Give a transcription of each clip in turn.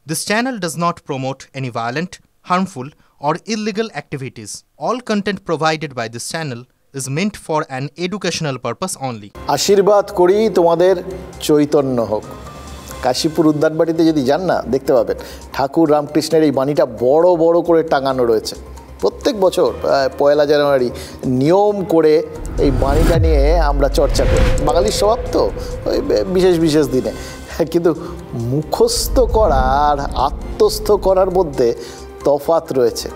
This channel does not promote any violent, harmful, or illegal activities. All content provided by this channel is meant for an educational purpose only. আশীর্বাদ করি তোমাদের চৈতন্য হোক। কাশীপুর উদ্যানবাটিতে যদি যান না দেখতে পাবেন ঠাকুর রামকৃষ্ণের এই বাণীটা বড় বড় করে টাঙানো রয়েছে। প্রত্যেক বছর পয়লা জানুয়ারি নিয়ম করে এই বাণীটা নিয়ে আমরা চর্চা করি। বাঙালির স্বভাব তো ওই বিশেষ বিশেষ দিনে, কিন্তু মুখস্থ করা আর আত্মস্থ করার মধ্যে তফাৎ রয়েছে।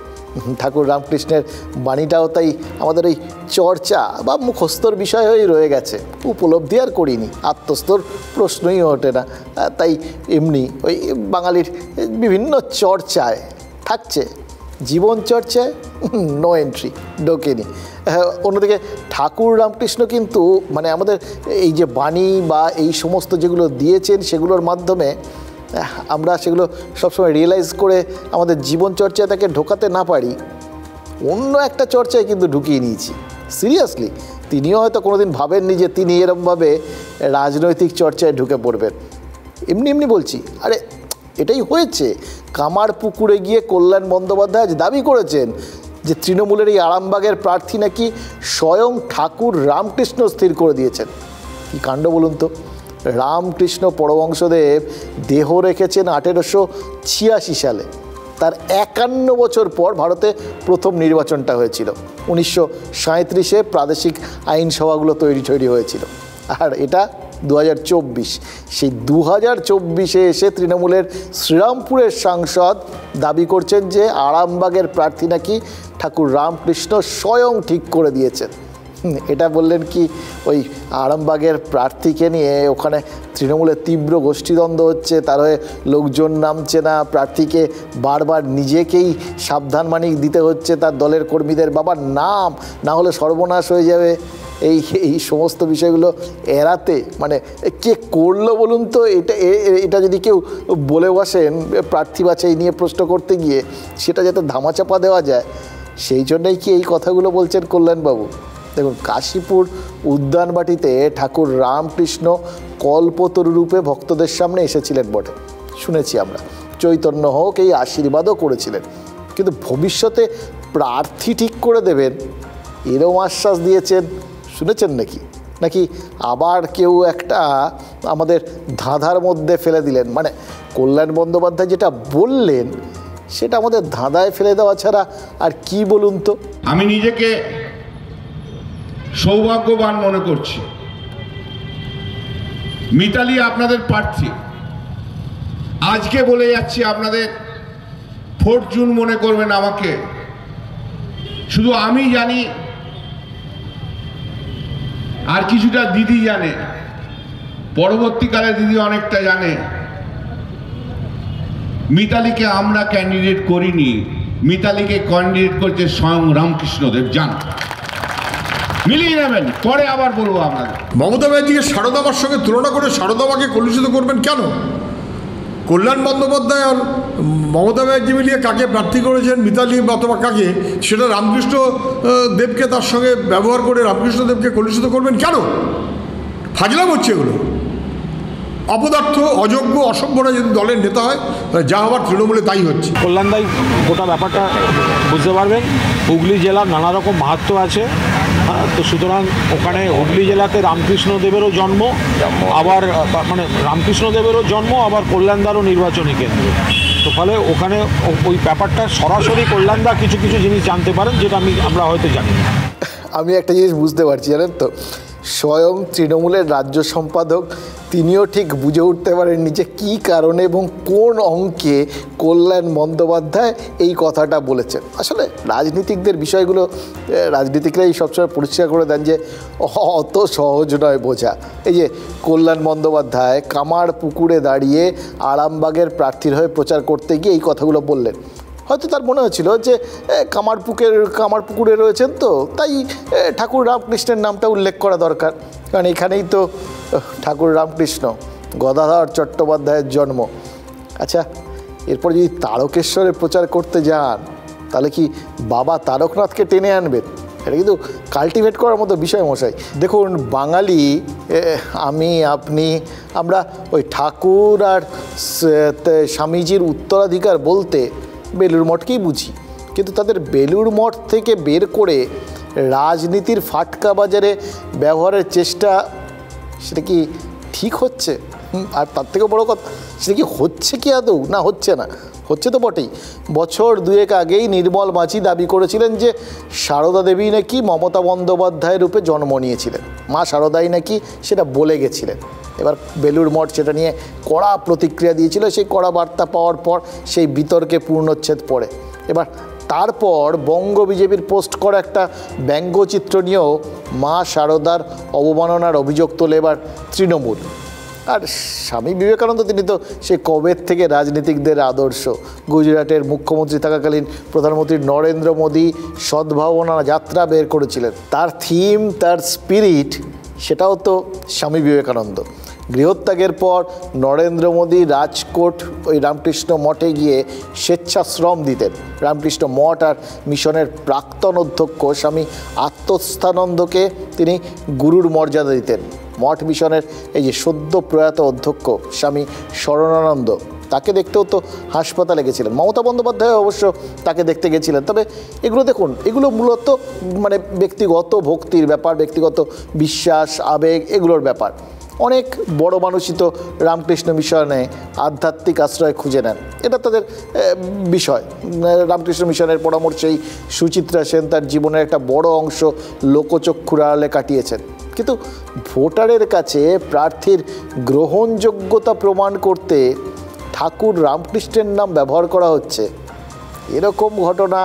ঠাকুর রামকৃষ্ণের বাণীটাও তাই আমাদের এই চর্চা বা মুখস্থর বিষয় হয়েই রয়ে গেছে, উপলব্ধি আর করিনি, আত্মস্থর প্রশ্নই ওঠে না। তাই এমনি ওই বাঙালির বিভিন্ন চর্চায় থাকছে, জীবন চর্চায় নো এন্ট্রি, ঢোকেনি। অন্যদিকে ঠাকুর রামকৃষ্ণ কিন্তু মানে আমাদের এই যে বাণী বা এই সমস্ত যেগুলো দিয়েছেন সেগুলোর মাধ্যমে আমরা সেগুলো সবসময় রিয়েলাইজ করে আমাদের জীবন চর্চায় তাকে ঢোকাতে না পারি, অন্য একটা চর্চায় কিন্তু ঢুকিয়ে নিয়েছি। সিরিয়াসলি তিনিও হয়তো কোনোদিন ভাবেননি যে তিনি এরকমভাবে রাজনৈতিক চর্চায় ঢুকে পড়বেন। এমনি এমনি বলছি, আরে এটাই হয়েছে। কামার পুকুরে গিয়ে কল্যাণ বন্দ্যোপাধ্যায় আজ দাবি করেছেন যে তৃণমূলের এই আরামবাগের প্রার্থী নাকি স্বয়ং ঠাকুর রামকৃষ্ণ স্থির করে দিয়েছেন। কী কাণ্ড বলুন তো! রামকৃষ্ণ পরমহংসদেব দেহ রেখেছেন 1886 সালে। তার 51 বছর পর ভারতে প্রথম নির্বাচনটা হয়েছিল। 1937-এ প্রাদেশিক আইনসভাগুলো তৈরি হয়েছিল। আর এটা 2024। সেই 2024-এ এসে তৃণমূলের শ্রীরামপুরের সাংসদ দাবি করছেন যে আরামবাগের প্রার্থী নাকি ঠাকুর রামকৃষ্ণ স্বয়ং ঠিক করে দিয়েছেন। এটা বললেন কি ওই আরামবাগের প্রার্থীকে নিয়ে ওখানে তৃণমূলের তীব্র গোষ্ঠীদ্বন্দ্ব হচ্ছে, তার হয়ে লোকজন নামছে না, প্রার্থীকে বারবার নিজেকেই সাবধানবাণী দিতে হচ্ছে তার দলের কর্মীদের, বাবার নাম না হলে সর্বনাশ হয়ে যাবে। এই সমস্ত বিষয়গুলো এড়াতে মানে কে করলো বলুন তো? এটা যদি কেউ বলে বসেন প্রার্থী বাছাই নিয়ে প্রশ্ন করতে গিয়ে, সেটা যাতে ধামাচাপা দেওয়া যায়, সেই জন্যই কি এই কথাগুলো বলছেন কল্যাণবাবু? দেখুন, কাশীপুর উদ্যানবাটিতে ঠাকুর রামকৃষ্ণ কল্পতরু রূপে ভক্তদের সামনে এসেছিলেন বটে, শুনেছি আমরা, চৈতন্য হোক এই আশীর্বাদও করেছিলেন, কিন্তু ভবিষ্যতে প্রার্থী ঠিক করে দেবেন এরও আশ্বাস দিয়েছেন, শুনেছেন নাকি আবার কেউ একটা আমাদের ধাঁধার মধ্যে ফেলে দিলেন? মানে কল্যাণ বন্দ্যোপাধ্যায় যেটা বললেন সেটা আমাদের ধাঁধায় ফেলে দেওয়া ছাড়া আর কি বলুন তো? আমি নিজেকে সৌভাগ্যবান মনে করছি। মিতালি আপনাদের প্রার্থী। আজকে বলে যাচ্ছি আপনাদের 4 জুন মনে করবেন আমাকে। শুধু আমি জানি আর কিছুটা দিদি জানে, পরবর্তীকালে দিদি অনেকটা জানে। মিতালিকে আমরা ক্যান্ডিডেট করিনি, মিতালিকে ক্যান্ডিডেট করছে স্বয়ং রামকৃষ্ণদেব। জান মিলিয়ে নেবেন, পরে আবার বলবো আপনাদের। মমতা ব্যানার্জিকে সারদামার সঙ্গে তুলনা করে সারদামাকে কলুষিত করবেন কেন? কল্যাণ বন্দ্যোপাধ্যায় আর মমতা ব্যানার্জি মিলিয়ে কাকে প্রার্থী করেছেন, মিতালি অথবা কাকে, সেটা রামকৃষ্ণ দেবকে তার সঙ্গে ব্যবহার করে রামকৃষ্ণ দেবকে কলুষিত করবেন কেন? ফাজলাম হচ্ছে এগুলো। অপদার্থ, অযোগ্য, অসভ্যরা যদি দলের নেতা হয়, যা হবার তৃণমূলে তাই হচ্ছে। কল্যাণদাই গোটা ব্যাপারটা বুঝতে পারবেন। হুগলি জেলার নানা রকম মাহাত্ম্য আছে, তো সুতরাং ওখানে হুগলি জেলাতে রামকৃষ্ণদেবেরও জন্ম, আবার মানে রামকৃষ্ণদেবেরও জন্ম, আবার কল্যাণদারও নির্বাচনী কেন্দ্র। তো ফলে ওখানে ওই ব্যাপারটা সরাসরি কল্যাণদা কিছু জিনিস জানতে পারেন যেটা আমরা হয়তো জানি না। আমি একটা জিনিস বুঝতে পারছি, জানেন তো, স্বয়ং তৃণমূলের রাজ্য সম্পাদক তিনিও ঠিক বুঝে উঠতে পারেননি যে কী কারণে এবং কোন অঙ্কে কল্যাণ বন্দ্যোপাধ্যায় এই কথাটা বলেছেন। আসলে রাজনীতিকদের বিষয়গুলো রাজনীতিকরাই সবসময় পরিষ্কার করে দেন যে অত সহজ নয় বোঝা। এই যে কল্যাণ বন্দ্যোপাধ্যায় কামার পুকুরে দাঁড়িয়ে আরামবাগের প্রার্থীর হয়ে প্রচার করতে গিয়ে এই কথাগুলো বললেন। হয়তো তার মনে হচ্ছিল যে কামার পুকুরে রয়েছেন, তো তাই ঠাকুর রামকৃষ্ণের নামটা উল্লেখ করা দরকার, কারণ এখানেই তো ঠাকুর রামকৃষ্ণ গদাধর চট্টোপাধ্যায়ের জন্ম। আচ্ছা, এরপর যদি তারকেশ্বরে প্রচার করতে যান তাহলে কি বাবা তারকনাথকে টেনে আনবেন? এটা কিন্তু কাল্টিভেট করার মতো বিষয় মশাই। দেখুন, বাঙালি আমি আপনি আমরা ওই ঠাকুর আর স্বামীজির উত্তরাধিকার বলতে বেলুড় মঠকেই বুঝি, কিন্তু তাদের বেলুড় মঠ থেকে বের করে রাজনীতির ফাটকা বাজারে ব্যবহারের চেষ্টা, সেটা কি ঠিক হচ্ছে? আর তার থেকে বড় কথা, সেটা কি হচ্ছে কি আদৌ, না হচ্ছে না? হচ্ছে তো বটেই। বছর দুয়েক আগেই নির্মল মাঝি দাবি করেছিলেন যে সারদা দেবী নাকি মমতা বন্দ্যোপাধ্যায়ের রূপে জন্ম নিয়েছিলেন, মা সারদাই নাকি সেটা বলে গেছিলেন। এবার বেলুড় মঠ সেটা নিয়ে কড়া প্রতিক্রিয়া দিয়েছিল। সেই কড়া বার্তা পাওয়ার পর সেই বিতর্কে পূর্ণচ্ছেদ পড়ে। এবার তারপর বঙ্গ বিজেপির পোস্ট করা একটা ব্যঙ্গচিত্র নিয়েও মা সারদার অবমাননার অভিযোগ তোলে এবার তৃণমূল। আর স্বামী বিবেকানন্দ তিনি তো সে কবের থেকে রাজনীতিকদের আদর্শ। গুজরাটের মুখ্যমন্ত্রী থাকাকালীন প্রধানমন্ত্রী নরেন্দ্র মোদী সদ্ভাবনা যাত্রা বের করেছিলেন। তার থিম, তার স্পিরিট, সেটাও তো স্বামী বিবেকানন্দ। গৃহত্যাগের পর নরেন্দ্র মোদী রাজকোট ওই রামকৃষ্ণ মঠে গিয়ে স্বেচ্ছাশ্রম দিতেন। রামকৃষ্ণ মঠ আর মিশনের প্রাক্তন অধ্যক্ষ স্বামী আত্মস্থানন্দকে তিনি গুরুর মর্যাদা দিতেন। মঠ মিশনের এই যে সদ্য প্রয়াত অধ্যক্ষ স্বামী শরণানন্দ, তাকে দেখতেও তো হাসপাতালে গেছিলেন। মমতা বন্দ্যোপাধ্যায় অবশ্য তাকে দেখতে গেছিলেন। তবে এগুলো দেখুন, এগুলো মূলত মানে ব্যক্তিগত ভক্তির ব্যাপার, ব্যক্তিগত বিশ্বাস, আবেগ, এগুলোর ব্যাপার। অনেক বড় মানুষই তো রামকৃষ্ণ মিশনে আধ্যাত্মিক আশ্রয় খুঁজে নেন, এটা তাদের বিষয়। রামকৃষ্ণ মিশনের পরামর্শেই সুচিত্রা সেন তার জীবনের একটা বড় অংশ লোকচক্ষুর আড়ালে কাটিয়েছেন। কিন্তু ভোটারের কাছে প্রার্থীর গ্রহণযোগ্যতা প্রমাণ করতে ঠাকুর রামকৃষ্ণের নাম ব্যবহার করা হচ্ছে, এরকম ঘটনা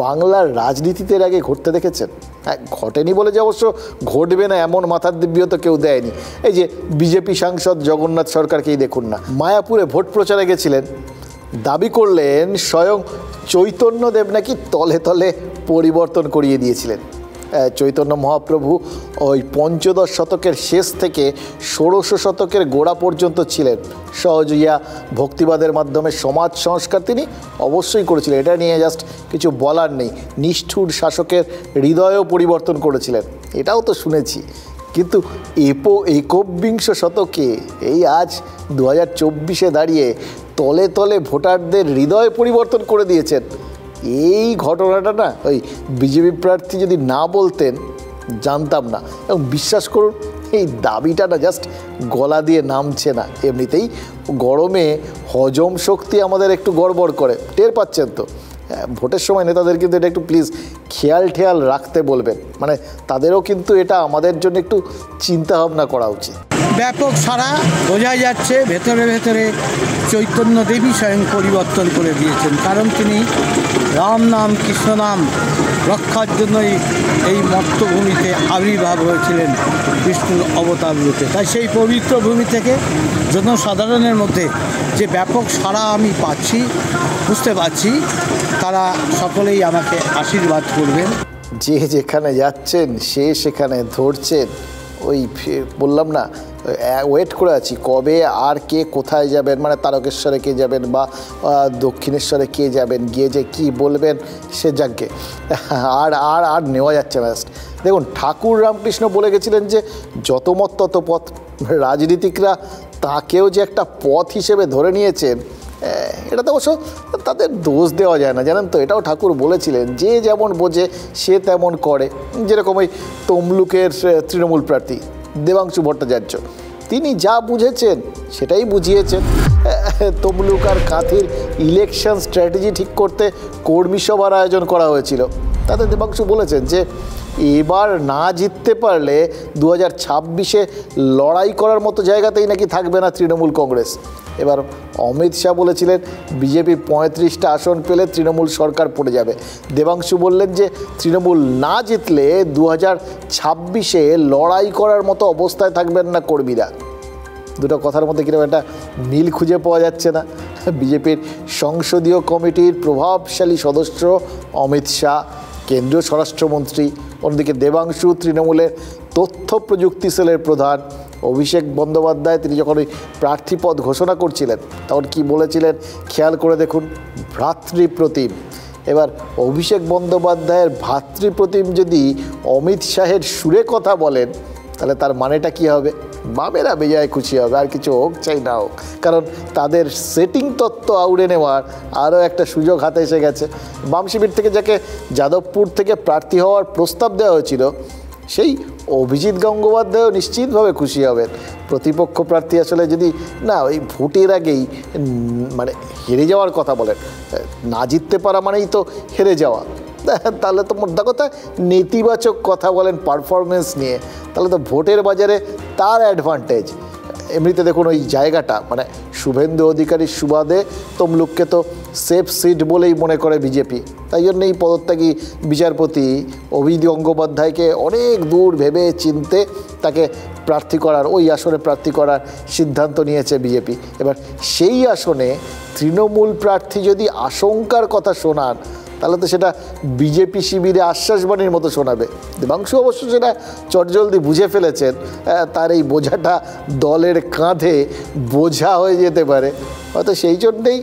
বাংলার রাজনীতিতে আগে ঘটতে দেখেছেন? হ্যাঁ, ঘটেনি বলে যে অবশ্য ঘটবে না এমন মাথার দিব্যও তো কেউ দেয়নি। এই যে বিজেপি সাংসদ জগন্নাথ সরকারকেই দেখুন না, মায়াপুরে ভোট প্রচারে গেছিলেন, দাবি করলেন স্বয়ং চৈতন্যদেব নাকি তলে তলে পরিবর্তন করিয়ে দিয়েছিলেন। চৈতন্য মহাপ্রভু ওই পঞ্চদশ শতকের শেষ থেকে ষোড়শ শতকের গোড়া পর্যন্ত ছিলেন। সহজিয়া ভক্তিবাদের মাধ্যমে সমাজ সংস্কার তিনি অবশ্যই করেছিলেন, এটা নিয়ে জাস্ট কিছু বলার নেই। নিষ্ঠুর শাসকের হৃদয়ও পরিবর্তন করেছিলেন, এটাও তো শুনেছি। কিন্তু একবিংশ শতকে এই আজ 2024-এ দাঁড়িয়ে তলে তলে ভোটারদের হৃদয় পরিবর্তন করে দিয়েছেন। এই ঘটনাটা না ওই বিজেপি প্রার্থী যদি না বলতেন জানতাম না। এবং বিশ্বাস করুন, এই দাবিটা না জাস্ট গলা দিয়ে নামছে না, এমনিতেই গরমে হজম শক্তি আমাদের একটু গড়বড় করে, টের পাচ্ছেন তো। ভোটের সময় নেতাদের কিন্তু এটা একটু প্লিজ খেয়াল রাখতে বলবেন, মানে তাদেরও কিন্তু এটা আমাদের জন্য একটু চিন্তা ভাবনা করা উচিত। ব্যাপক সারা বোঝা যাচ্ছে, ভেতরে ভেতরে চৈতন্য দেবী স্বয়ং পরিবর্তন করে দিয়েছেন, কারণ তিনি রাম নাম কৃষ্ণ নাম রক্ষার জন্যই এই মর্তভূমিতে আবির্ভাব হয়েছিলেন বিষ্ণুর অবতার রূপে। তাই সেই পবিত্র ভূমি থেকে জনসাধারণের মধ্যে যে ব্যাপক সারা আমি পাচ্ছি, বুঝতে পারছি, তারা সকলেই আমাকে আশীর্বাদ করবেন। যে যেখানে যাচ্ছেন সে সেখানে ধরছেন, ওই বললাম না, ওয়েট করে আছি কবে আর কে কোথায় যাবেন, মানে তারকেশ্বরে কে যাবেন বা দক্ষিণেশ্বরে কে যাবেন, গিয়ে যে কি বলবেন সে যাকে আর আর আর নেওয়া যাচ্ছে না। দেখুন, ঠাকুর রামকৃষ্ণ বলে গেছিলেন যে যত মত তত পথ। রাজনীতিকরা তাকেও যে একটা পথ হিসেবে ধরে নিয়েছেন, এটা তো অবশ্য তাদের দোষ দেওয়া যায় না, জানেন তো। এটাও ঠাকুর বলেছিলেন, যে যেমন বোঝে সে তেমন করে। যেরকম ওই তমলুকের তৃণমূল প্রার্থী দেবাংশু ভট্টাচার্য, তিনি যা বুঝেছেন সেটাই বুঝিয়েছেন। তমলুক আর কাঁথির ইলেকশন স্ট্র্যাটেজি ঠিক করতে কর্মী সভার আয়োজন করা হয়েছিল। তাতে দেবাংশু বলেছেন যে এবার না জিততে পারলে 2026-এ লড়াই করার মতো জায়গাতেই নাকি থাকবে না তৃণমূল কংগ্রেস। এবার অমিত শাহ বলেছিলেন বিজেপি 35টা আসন পেলে তৃণমূল সরকার পড়ে যাবে। দেবাংশু বললেন যে তৃণমূল না জিতলে 2026-এ লড়াই করার মতো অবস্থায় থাকবেন না কর্মীরা। দুটো কথার মধ্যে কিরকম একটা মিল খুঁজে পাওয়া যাচ্ছে না। বিজেপির সংসদীয় কমিটির প্রভাবশালী সদস্য অমিত শাহ, কেন্দ্রীয় স্বরাষ্ট্রমন্ত্রী, অন্যদিকে দেবাংশু তৃণমূলের তথ্য প্রযুক্তি সেলের প্রধান। অভিষেক বন্দ্যোপাধ্যায় তিনি যখন ওই প্রার্থীপদ ঘোষণা করছিলেন তখন কি বলেছিলেন খেয়াল করে দেখুন, ভ্রাতৃপ্রতিম। এবার অভিষেক বন্দ্যোপাধ্যায়ের ভ্রাতৃপ্রতিম যদি অমিত শাহের সুরে কথা বলেন, তাহলে তার মানেটা কি হবে? বামেরা বেজায় খুশি হবে, আর কিছু হোক চাই না হোক, কারণ তাদের সেটিং তত্ত্ব আউড়ে নেওয়ার আরও একটা সুযোগ হাতে এসে গেছে। বাম শিবির থেকে যাকে যাদবপুর থেকে প্রার্থী হওয়ার প্রস্তাব দেওয়া হয়েছিল, সেই অভিজিৎ গঙ্গোপাধ্যায়ও নিশ্চিতভাবে খুশি হবেন। প্রতিপক্ষ প্রার্থী আসলে যদি না ওই ভোটের আগেই মানে হেরে যাওয়ার কথা বলেন, না জিততে পারা মানেই তো হেরে যাওয়া, তাহলে তো মোদ্দা কথা নেতিবাচক কথা বলেন পারফরমেন্স নিয়ে, তাহলে তো ভোটের বাজারে তার অ্যাডভান্টেজ। এমনিতে দেখুন ওই জায়গাটা মানে শুভেন্দু অধিকারীর সুবাদে তমলুককে তো সেফ সিট বলেই মনে করে বিজেপি, তাই জন্য এই পদত্যাগী বিচারপতি অভিজিৎ গঙ্গোপাধ্যায়কে অনেক দূর ভেবে চিনতে তাকে প্রার্থী করার, ওই আসনে প্রার্থী করার সিদ্ধান্ত নিয়েছে বিজেপি। এবার সেই আসনে তৃণমূল প্রার্থী যদি আশঙ্কার কথা শোনান, তাহলে তো সেটা বিজেপি শিবিরে আশ্বাসবাণীর মতো শোনাবে। দেবাংশু অবশ্য সেটা চটজলদি বুঝে ফেলেছেন, তার এই বোঝাটা দলের কাঁধে বোঝা হয়ে যেতে পারে, হয়তো সেই জন্যেই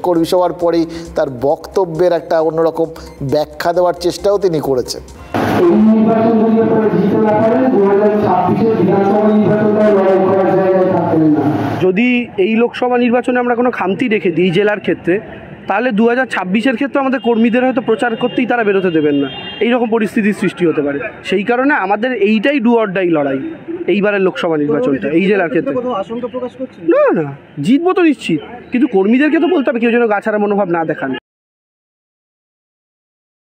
কর্মী সভার পরেই তার বক্তব্যের একটা অন্যরকম ব্যাখ্যা দেওয়ার চেষ্টাও তিনি করেছেন। যদি এই লোকসভা নির্বাচনে আমরা কোনো খামতি রেখে দিই জেলার ক্ষেত্রে, তাহলে 2026-এর ক্ষেত্রে আমাদের কর্মীদের হয়তো প্রচার করতেই তারা বেরোতে দেবেন না, এইরকম পরিস্থিতির সৃষ্টি হতে পারে। সেই কারণে আমাদের এইটাই ডু অর ডাই লড়াই এইবারের লোকসভা নির্বাচনটা এই জেলার ক্ষেত্রে। না না, জিতবো তো নিশ্চিত, কিন্তু কর্মীদেরকে তো বলতে হবে কেউ যেন গাছাড়া মনোভাব না দেখান।